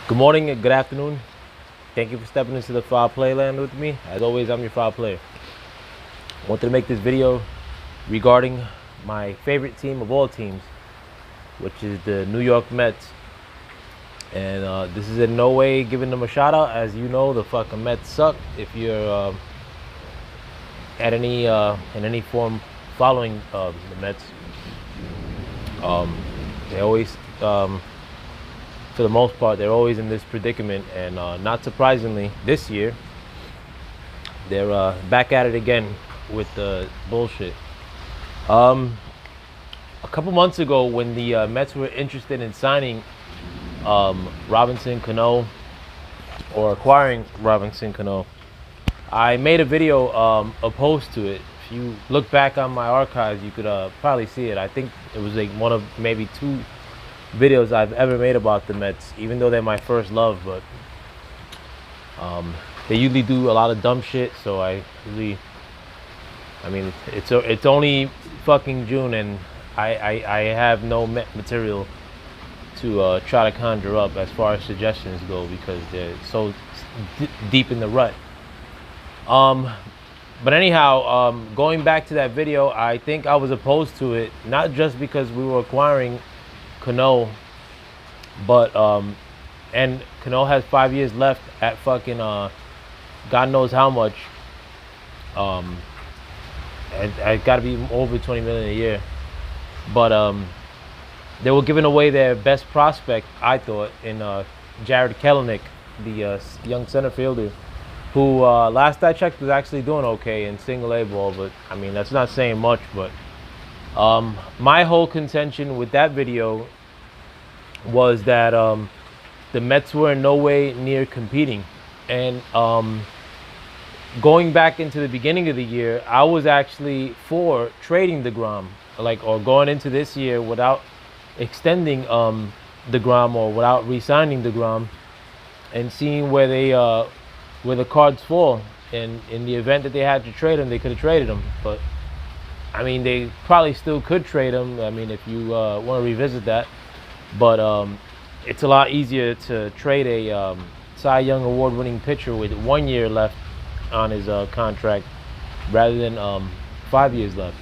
Good morning and good afternoon. Thank you for stepping into the foul play land with me. As always, I'm your foul player. I wanted to make this video regarding my favorite team of all teams, which is the New York Mets. And this is in no way giving them a shout out. As you know, the fucking Mets suck. If you're at any in any form following the Mets, they always for the most part, they're always in this predicament, and not surprisingly, this year they're back at it again with the bullshit. A couple months ago, when the Mets were interested in signing Robinson Cano or acquiring Robinson Cano, I made a video opposed to it. If you look back on my archives, you could probably see it. I think it was like one of maybe two videos I've ever made about the Mets, even though they're my first love. But they usually do a lot of dumb shit, so I mean, it's only fucking June, and I have no Met material to try to conjure up as far as suggestions go, because they're so deep in the rut. But anyhow, going back to that video, I think I was opposed to it, not just because we were acquiring Cano, but and Cano has 5 years left at fucking God knows how much. I gotta be over 20 million a year. But they were giving away their best prospect, I thought, in Jared Kelenic, the young center fielder, who last I checked was actually doing okay in single A ball. But I mean, that's not saying much. But my whole contention with that video was that the Mets were in no way near competing. And going back into the beginning of the year, I was actually for trading DeGrom, or going into this year without extending DeGrom or without re-signing DeGrom, and seeing where the cards fall. And in the event that they had to trade him, they could have traded him. But I mean, they probably still could trade him. I mean, if you want to revisit that. But it's a lot easier to trade a Cy Young award-winning pitcher with 1 year left on his contract rather than 5 years left.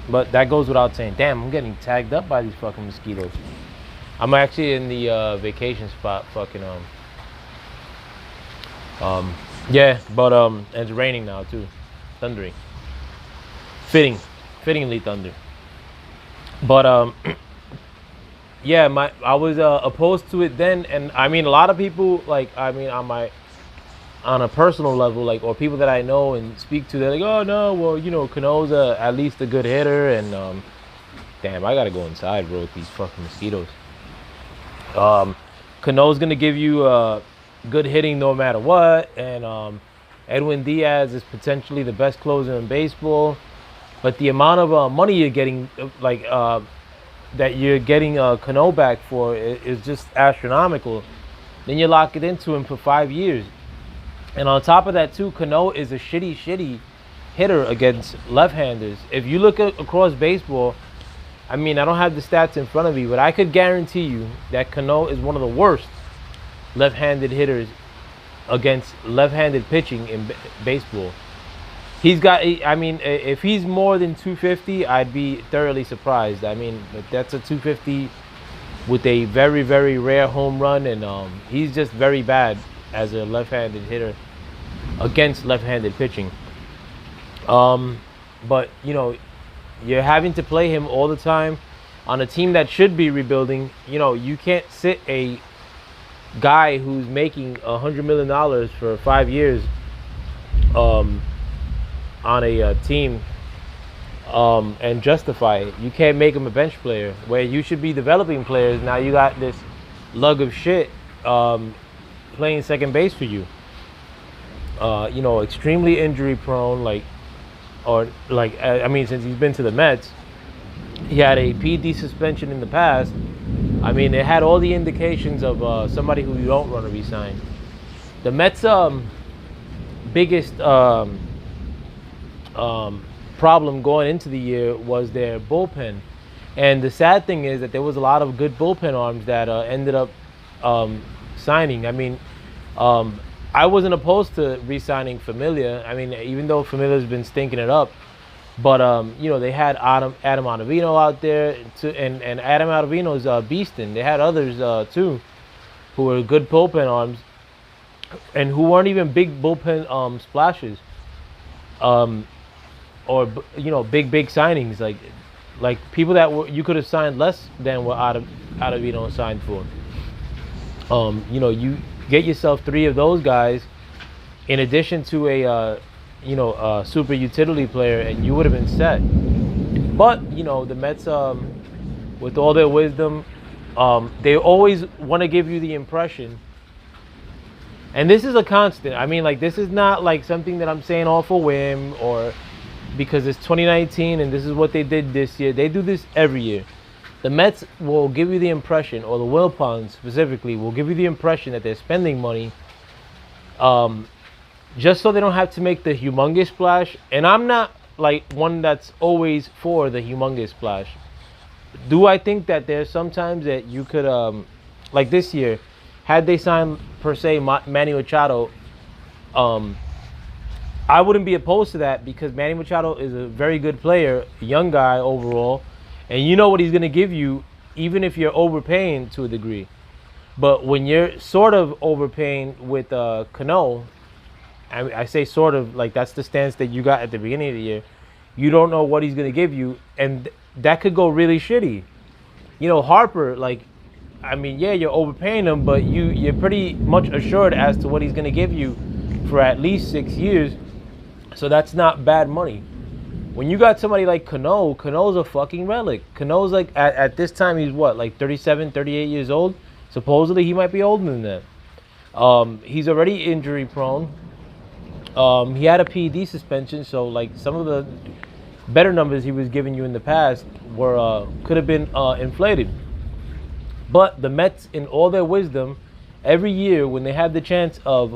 But that goes without saying. Damn, I'm getting tagged up by these fucking mosquitoes. I'm actually in the vacation spot, fucking yeah, but it's raining now too, thundering. Fittingly thunder. But yeah, I was opposed to it then, and I mean, a lot of people, on a personal level, or people that I know and speak to, they're like, oh no, well, Cano's at least a good hitter. And damn, I gotta go inside, bro, with these fucking mosquitoes. Cano's gonna give you good hitting no matter what, and Edwin Diaz is potentially the best closer in baseball. But the amount of money you're getting, that you're getting Cano back for, is just astronomical. Then you lock it into him for 5 years. And on top of that too, Cano is a shitty hitter against left-handers. If you look across baseball, I mean, I don't have the stats in front of me, but I could guarantee you that Cano is one of the worst left-handed hitters against left-handed pitching in baseball. He's got, I mean, if he's more than 250, I'd be thoroughly surprised. I mean, that's a 250 with a very, very rare home run, and he's just very bad as a left-handed hitter against left-handed pitching. But, you're having to play him all the time on a team that should be rebuilding. You can't sit a guy who's making $100 million for 5 years on a team and justify it. You can't make him a bench player where you should be developing players. Now you got this lug of shit playing second base for you. Extremely injury prone, I mean, since he's been to the Mets, he had a PD suspension in the past. I mean, it had all the indications of somebody who you don't want to re-sign. The Mets' biggest problem going into the year was their bullpen. And the sad thing is that there was a lot of good bullpen arms that ended up signing. I mean, um, I wasn't opposed to re-signing Familia. I mean, even though Familia's been stinking it up, but they had Adam Ottavino out there, and Adam Ottavino's beasting. They had others too, who were good bullpen arms, and who weren't even big bullpen splashes, um, or big signings like people that you could have signed less than what Ottavino signed for. You get yourself three of those guys, in addition to a super utility player, and you would have been set. But the Mets, with all their wisdom, they always want to give you the impression, and this is a constant. I mean, like, this is not like something that I'm saying all for whim or because it's 2019 and this is what they did this year. They do this every year. The Mets will give you the impression, or the Wilpons specifically, will give you the impression that they're spending money just so they don't have to make the humongous splash. And I'm not like one that's always for the humongous splash. Do I think that there's sometimes that you could, like this year, had they signed, per se, Manny Machado, I wouldn't be opposed to that because Manny Machado is a very good player, a young guy overall, and you know what he's going to give you, even if you're overpaying to a degree. But when you're sort of overpaying with Cano, I say sort of, like that's the stance that you got at the beginning of the year, you don't know what he's going to give you, and that could go really shitty. Harper, like, I mean, yeah, you're overpaying him, but you're pretty much assured as to what he's going to give you for at least 6 years. So that's not bad money. When you got somebody like Cano's a fucking relic. Cano's like, at this time, he's what, like 37, 38 years old? Supposedly, he might be older than that. He's already injury prone. He had a PED suspension, so like some of the better numbers he was giving you in the past could have been inflated. But the Mets, in all their wisdom, every year when they have the chance of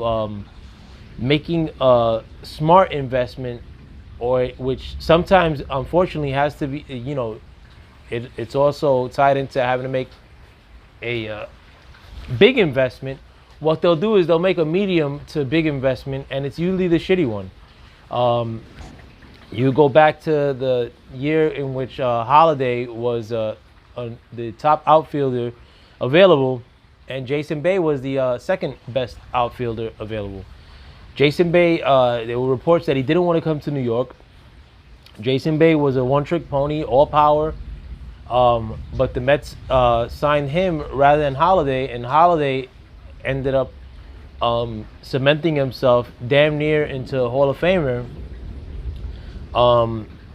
making a smart investment, or which sometimes unfortunately has to be, it's also tied into having to make a big investment. What they'll do is they'll make a medium to big investment, and it's usually the shitty one. You go back to the year in which Holiday was the top outfielder available, and Jason Bay was the second best outfielder available. Jason Bay, there were reports that he didn't want to come to New York. Jason Bay was a one-trick pony, all power, but the Mets signed him rather than Holiday, and Holiday ended up cementing himself damn near into a Hall of Famer,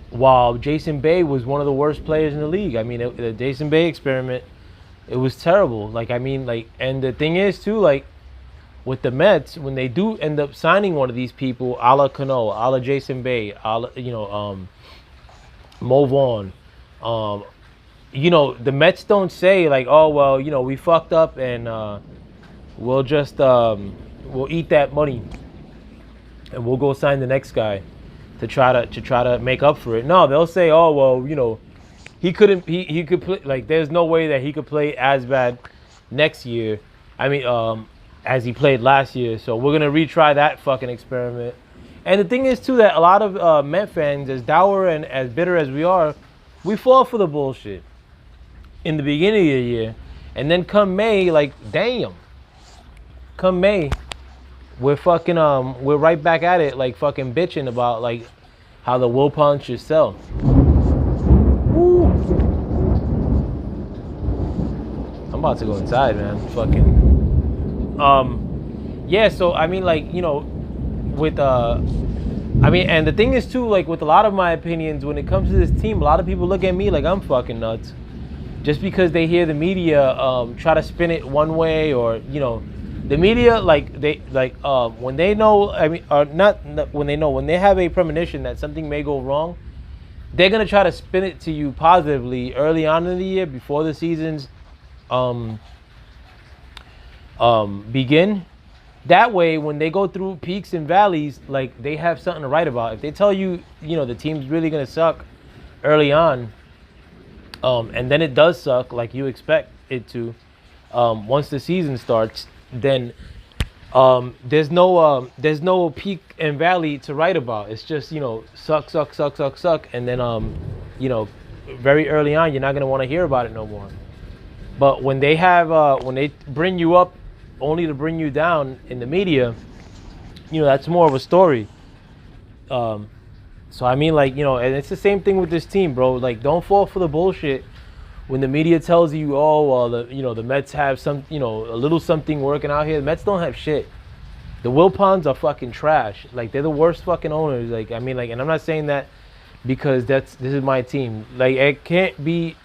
while Jason Bay was one of the worst players in the league. I mean, the Jason Bay experiment, it was terrible. Like, I mean, like, and the thing is, too, like, with the Mets, when they do end up signing one of these people, a la Cano, a la Jason Bay, a la, Mo Vaughn, the Mets don't say, like, oh, well, we fucked up and we'll just we'll eat that money and we'll go sign the next guy to try to make up for it. No, they'll say, oh, well, he could play, like, there's no way that he could play as bad next year. I mean, as he played last year, so we're gonna retry that fucking experiment. And the thing is too that a lot of Met fans, as dour and as bitter as we are, we fall for the bullshit in the beginning of the year, and then come May, like, damn, come May, we're fucking we're right back at it, like fucking bitching about like how the Wilpons should sell. Woo. I'm about to go inside, man. Fucking. Yeah, so I mean, like, with I mean, and the thing is too, like, with a lot of my opinions when it comes to this team, a lot of people look at me like I'm fucking nuts, just because they hear the media try to spin it one way, or the media, like, they like when they know, I mean, not when they know, when they have a premonition that something may go wrong, they're gonna try to spin it to you positively early on in the year before the seasons begin. That way, when they go through peaks and valleys, like, they have something to write about. If they tell you, the team's really gonna suck early on, and then it does suck like you expect it to, once the season starts, then there's no peak and valley to write about. It's just, suck, suck, suck, suck, suck, and then you know, very early on, you're not gonna want to hear about it no more. But when they have when they bring you up only to bring you down in the media, that's more of a story. So I mean, like, and it's the same thing with this team, bro. Like, don't fall for the bullshit when the media tells you, oh, well, the Mets have some, a little something working out here. The Mets don't have shit. The Wilpons are fucking trash. Like, they're the worst fucking owners. Like, I mean, like, and I'm not saying that because this is my team. Like, it can't be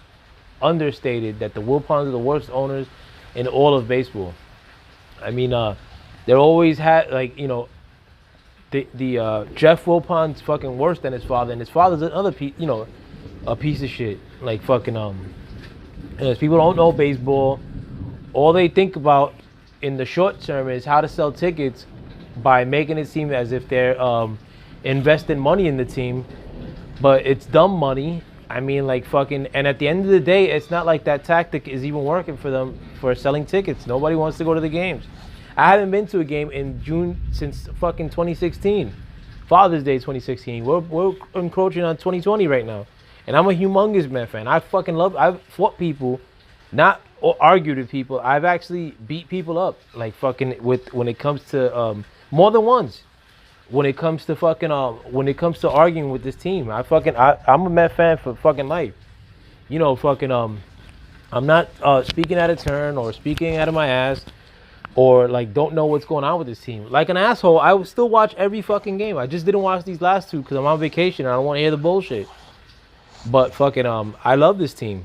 understated that the Wilpons are the worst owners in all of baseball. I mean, they're always had, like, the Jeff Wilpon's fucking worse than his father, and his father's another a piece of shit. Like, fucking people don't know baseball. All they think about in the short term is how to sell tickets by making it seem as if they're investing money in the team, but it's dumb money. I mean, like, fucking, and at the end of the day, it's not like that tactic is even working for them for selling tickets. Nobody wants to go to the games. I haven't been to a game in June since fucking 2016, Father's Day 2016. We're encroaching on 2020 right now, and I'm a humongous Met fan. I've fought people, not or argued with people. I've actually beat people up, like, fucking, when it comes to more than once. When it comes to fucking when it comes to arguing with this team, I'm a Met fan for fucking life. Fucking I'm not speaking out of turn or speaking out of my ass, or like don't know what's going on with this team. Like an asshole, I would still watch every fucking game. I just didn't watch these last two because I'm on vacation and I don't want to hear the bullshit. But fucking I love this team.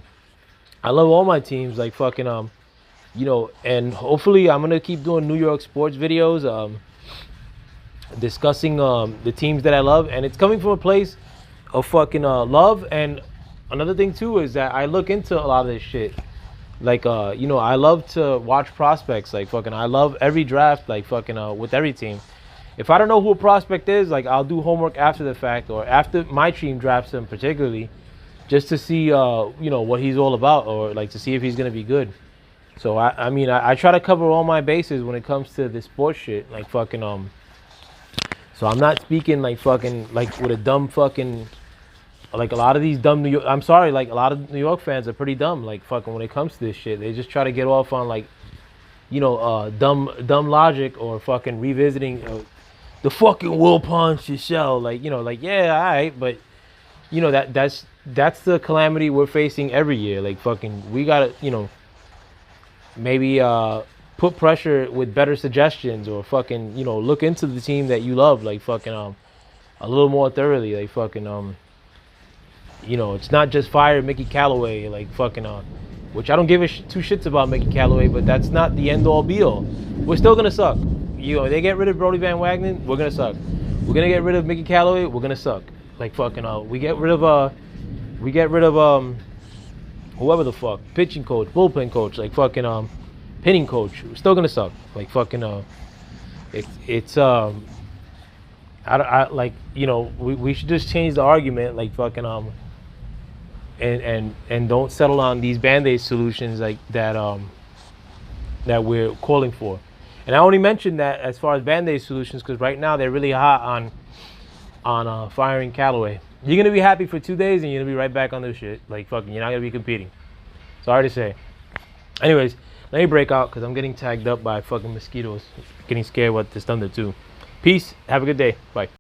I love all my teams. Like, fucking and hopefully I'm gonna keep doing New York sports videos, discussing the teams that I love, and it's coming from a place of fucking love. And another thing too is that I look into a lot of this shit. Like, I love to watch prospects. Like, fucking, I love every draft, like, fucking, with every team. If I don't know who a prospect is, like, I'll do homework after the fact, or after my team drafts him particularly, just to see, what he's all about, or, like, to see if he's going to be good. So, I try to cover all my bases when it comes to this sports shit. Like, fucking, so I'm not speaking, like, fucking, like, with a dumb fucking... Like, a lot of these dumb like, a lot of New York fans are pretty dumb. Like, fucking, when it comes to this shit, they just try to get off on, like, dumb logic, or fucking revisiting the fucking Wilpons to sell. Like, like, yeah, all right, but that's the calamity we're facing every year. Like, fucking, we gotta, maybe put pressure with better suggestions, or fucking, look into the team that you love, like, fucking a little more thoroughly. Like, fucking it's not just fire Mickey Callaway, like, fucking which I don't give two shits about Mickey Callaway, but that's not the end all be all. We're still gonna suck. They get rid of Brody Van Wagenen, we're gonna suck. We're gonna get rid of Mickey Callaway, we're gonna suck. Like, fucking we get rid of whoever the fuck, pitching coach, bullpen coach, like, fucking hitting coach, we're still gonna suck. Like, fucking it's we should just change the argument, like, fucking and don't settle on these band-aid solutions like that that we're calling for. And I only mentioned that as far as band-aid solutions because right now they're really hot on firing Callaway. You're gonna be happy for 2 days and you're gonna be right back on this shit. Like, fucking, you're not gonna be competing. Sorry to say. Anyways, let me break out because I'm getting tagged up by fucking mosquitoes. Getting scared what this thunder too. Peace. Have a good day. Bye.